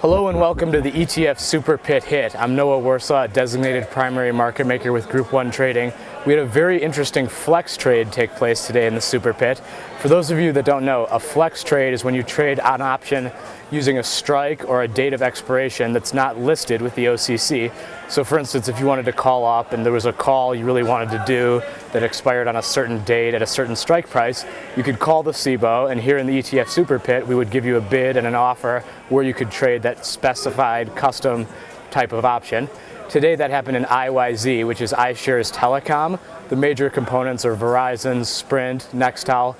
Hello and welcome to the ETF Super Pit Hit. I'm Noah Warsaw, a designated primary market maker with Group 1 Trading. We had a very interesting flex trade take place today in the Super Pit. For those of you that don't know, a flex trade is when you trade an option using a strike or a date of expiration that's not listed with the OCC. So for instance, if you wanted to call up and there was a call you really wanted to do that expired on a certain date at a certain strike price, you could call the CBOE, and here in the ETF Super Pit, we would give you a bid and an offer where you could trade that specified custom type of option. Today that happened in IYZ, which is iShares Telecom. The major components are Verizon, Sprint, Nextel.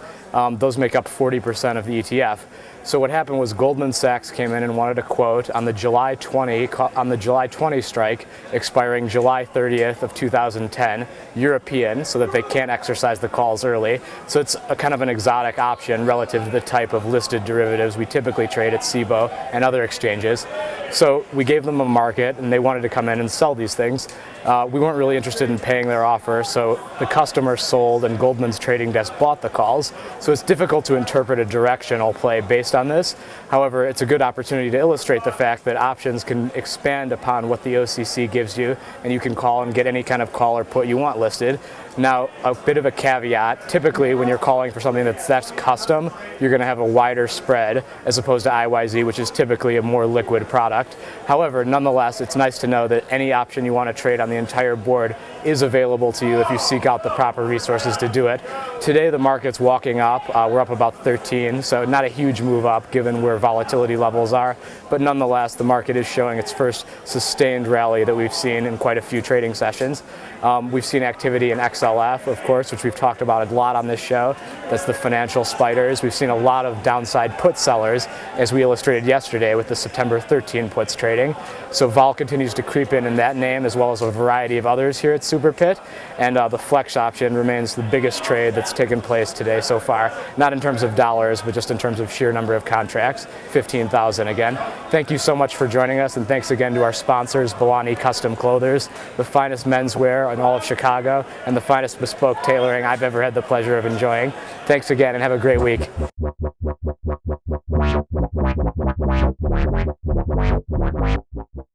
Those make up 40% of the ETF. So what happened was Goldman Sachs came in and wanted a quote on the July 20 strike, expiring July 30th of 2010, European, so that they can't exercise the calls early. So it's a kind of an exotic option relative to the type of listed derivatives we typically trade at CBOE and other exchanges. So we gave them a market and they wanted to come in and sell these things. We weren't really interested in paying their offer, so the customer sold and Goldman's trading desk bought the calls. So it's difficult to interpret a directional play based on this. However, it's a good opportunity to illustrate the fact that options can expand upon what the OCC gives you, and you can call and get any kind of call or put you want listed. Now, a bit of a caveat, typically when you're calling for something that's custom, you're going to have a wider spread as opposed to IYZ, which is typically a more liquid product. However, nonetheless, it's nice to know that any option you want to trade on the entire board is available to you if you seek out the proper resources to do it. Today the market's walking up. We're up about 13, so not a huge move up given where volatility levels are, but nonetheless the market is showing its first sustained rally that we've seen in quite a few trading sessions. We've seen activity in XLF, of course, which we've talked about a lot on this show. That's the financial spiders. We've seen a lot of downside put sellers, as we illustrated yesterday with the September 13 puts trading. So vol continues to creep in that name, as well as a variety of others here at Super Pit, and the flex option remains the biggest trade that's taken place today so far, not in terms of dollars, but just in terms of sheer number of contracts, 15,000 again. Thank you so much for joining us, and thanks again to our sponsors, Balani Custom Clothers, the finest menswear in all of Chicago, and the finest bespoke tailoring I've ever had the pleasure of enjoying. Thanks again, and have a great week.